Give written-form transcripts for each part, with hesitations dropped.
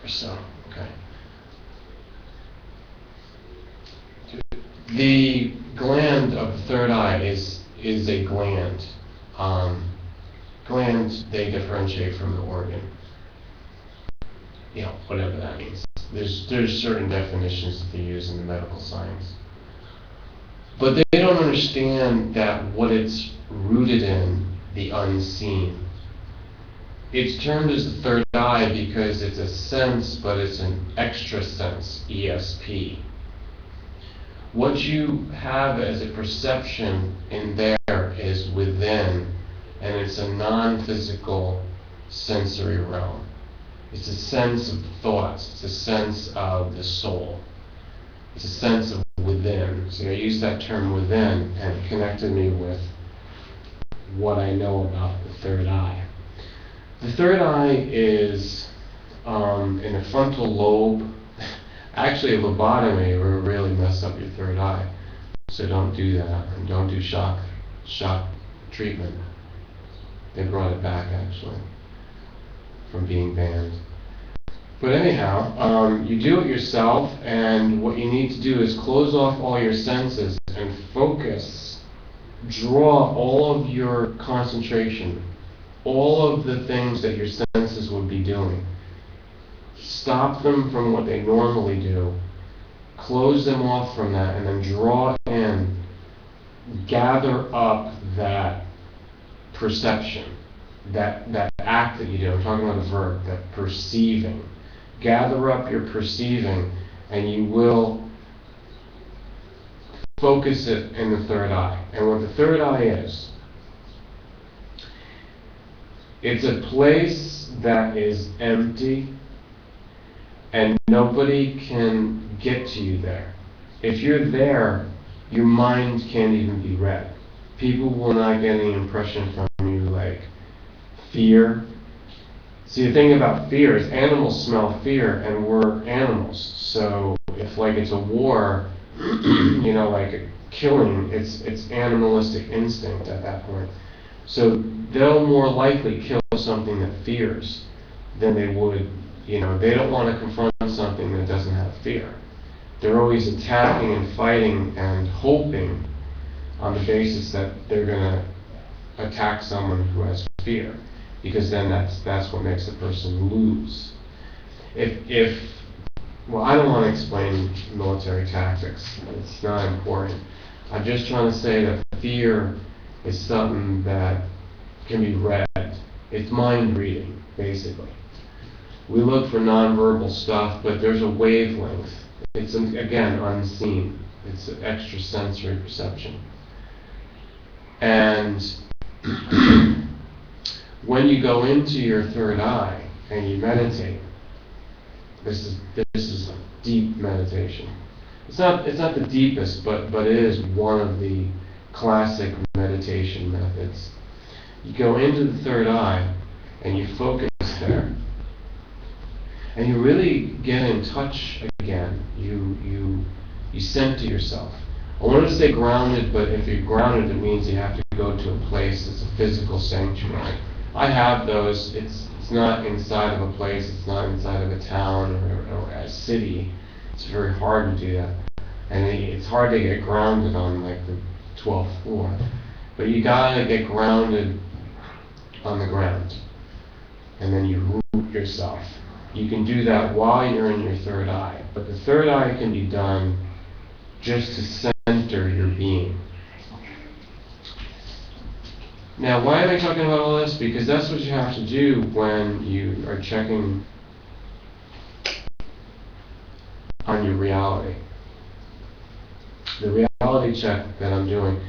or so. Okay. The gland of the third eye is a gland. Gland, they differentiate from the organ. Whatever that means. There's certain definitions that they use in the medical science. But they don't understand that what it's rooted in, the unseen. It's termed as the third eye because it's a sense, but it's an extra sense, ESP. What you have as a perception in there is within, and it's a non-physical sensory realm. It's a sense of thoughts. It's a sense of the soul. It's a sense of within. So I use that term within, and it connected me with what I know about the third eye. The third eye is in the frontal lobe. Actually, a lobotomy will really mess up your third eye. So don't do that, and don't do shock treatment. They brought it back, actually, from being banned. But anyhow, you do it yourself, and what you need to do is close off all your senses and focus. Draw all of your concentration, all of the things that your senses would be doing. Stop them from what they normally do. Close them off from that, and then draw in, gather up that perception, that act that you do. I'm talking about a verb, that perceiving. Gather up your perceiving, and you will focus it in the third eye. And what the third eye is, it's a place that is empty, and nobody can get to you there. If you're there, your mind can't even be read. People will not get any impression from you like fear. See, the thing about fear is animals smell fear, and we're animals. So if it's a war, like a killing, it's animalistic instinct at that point. So they'll more likely kill something that fears than they would, they don't want to confront something that doesn't have fear. They're always attacking and fighting and hoping on the basis that they're going to attack someone who has fear, because then that's what makes the person lose. Well, I don't want to explain military tactics. It's not important. I'm just trying to say that fear is something that can be read. It's mind reading, basically. We look for nonverbal stuff, but there's a wavelength. It's, again, unseen. It's an extrasensory perception. And when you go into your third eye and you meditate, this is deep meditation. It's not the deepest, but it is one of the classic meditation methods. You go into the third eye and you focus there, and you really get in touch again. You center yourself. I wanted to say grounded, but if you're grounded, it means you have to go to a place that's a physical sanctuary. I have those. It's not inside of a place. It's not inside of a town or a city. It's very hard to do that, and it's hard to get grounded on the 12th floor. But you gotta get grounded on the ground, and then you root yourself. You can do that while you're in your third eye, but the third eye can be done just to center your being. Now, why am I talking about all this? Because that's what you have to do when you are checking on your reality. The reality check that I'm doing.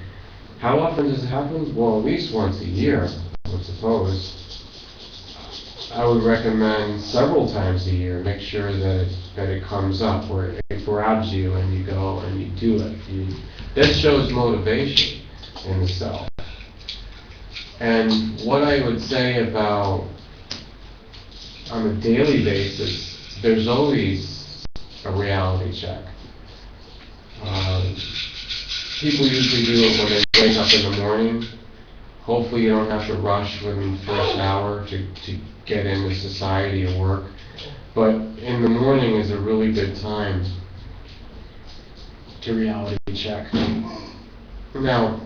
How often does it happen? Well, at least once a year, I would suppose. I would recommend several times a year. Make sure that it comes up, where it grabs you and you go and you do it. That shows motivation in the self. And what I would say about, on a daily basis, there's always a reality check. People usually do it when they wake up in the morning. Hopefully you don't have to rush within the first hour to get into society or work. But in good time to reality check. Now,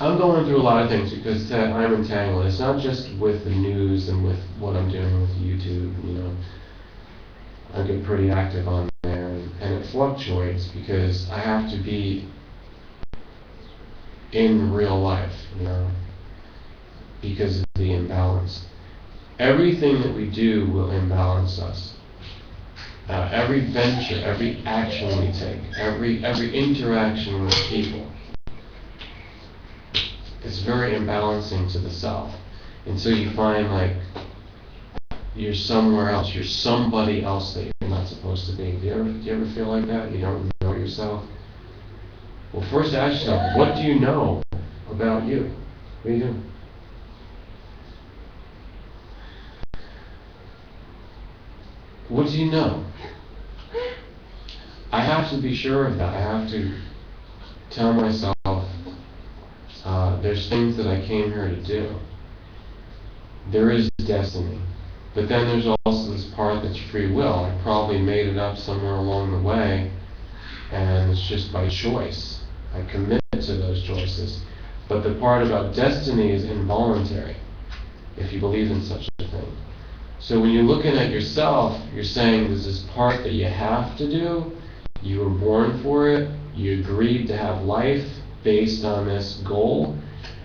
I'm going through a lot of things because I'm entangled. It's not just with the news and with what I'm doing with YouTube, I get pretty active on there, and it fluctuates because I have to be in real life, because of the imbalance. Everything that we do will imbalance us. Every venture, every action we take, every interaction with people, it's very imbalancing to the self. And so you find like you're somewhere else, you're somebody else that you're not supposed to be. Do you ever feel like that? You don't know yourself? Well, first ask yourself, what do you know about you? What do you do? What do you know? I have to be sure of that. I have to tell myself there's things that I came here to do. There is destiny. But then there's also this part that's free will. I probably made it up somewhere along the way, and it's just by choice. I commit to those choices. But the part about destiny is involuntary, if you believe in such a thing. So when you're looking at yourself, you're saying there's this part that you have to do, you were born for it, you agreed to have life based on this goal,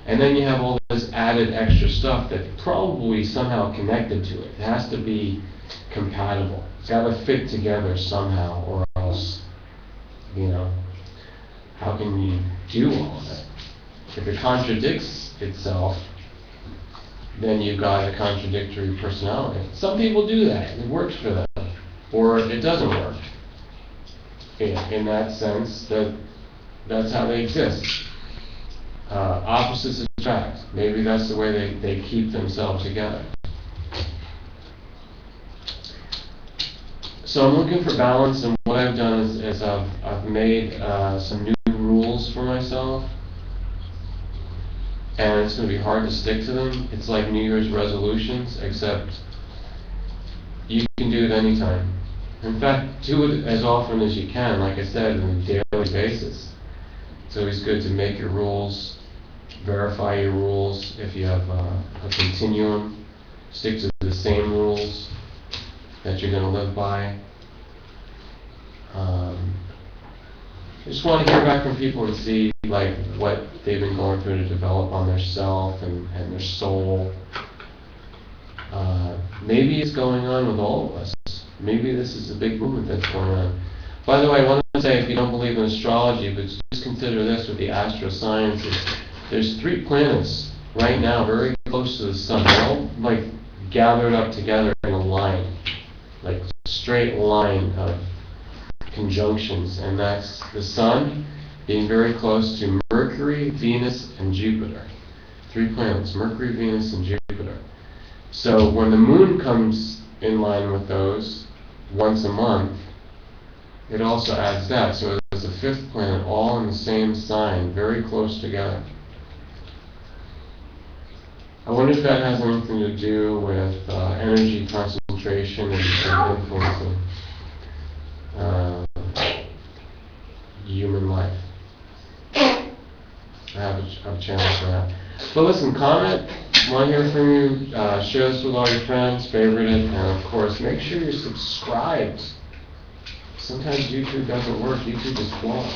and then you have all this added extra stuff that's probably somehow connected to it. It has to be compatible. It's got to fit together somehow, or else, how can you do all of it? If it contradicts itself, then you've got a contradictory personality. Some people do that. It works for them. Or it doesn't work. In that sense, that's how they exist. Opposites attract. Maybe that's the way they keep themselves together. So I'm looking for balance, and what I've done is I've made some new rules for myself. And it's going to be hard to stick to them. It's like New Year's resolutions, except you can do it anytime. In fact, do it as often as you can, like I said, on a daily basis. It's always good to make your rules, verify your rules. If you have a continuum, stick to the same rules that you're going to live by. I just want to hear back from people and see what they've been going through to develop on their self and their soul. Maybe it's going on with all of us. Maybe this is a big movement that's going on. By the way, I want to say, if you don't believe in astrology, but just consider this with the astrosciences. There's 3 planets right now very close to the sun. They're all gathered up together in a line, like straight line of conjunctions, and that's the sun being very close to Mercury, Venus, and Jupiter. 3 planets, Mercury, Venus, and Jupiter. So when the moon comes in line with those once a month, it also adds that. So there's a 5th planet all in the same sign, very close together. I wonder if that has anything to do with energy concentration and influencing human life. I have a channel for that. But listen, comment, want to hear from you, share this with all your friends, favorite it, and of course, make sure you're subscribed. Sometimes YouTube doesn't work. YouTube is flawed.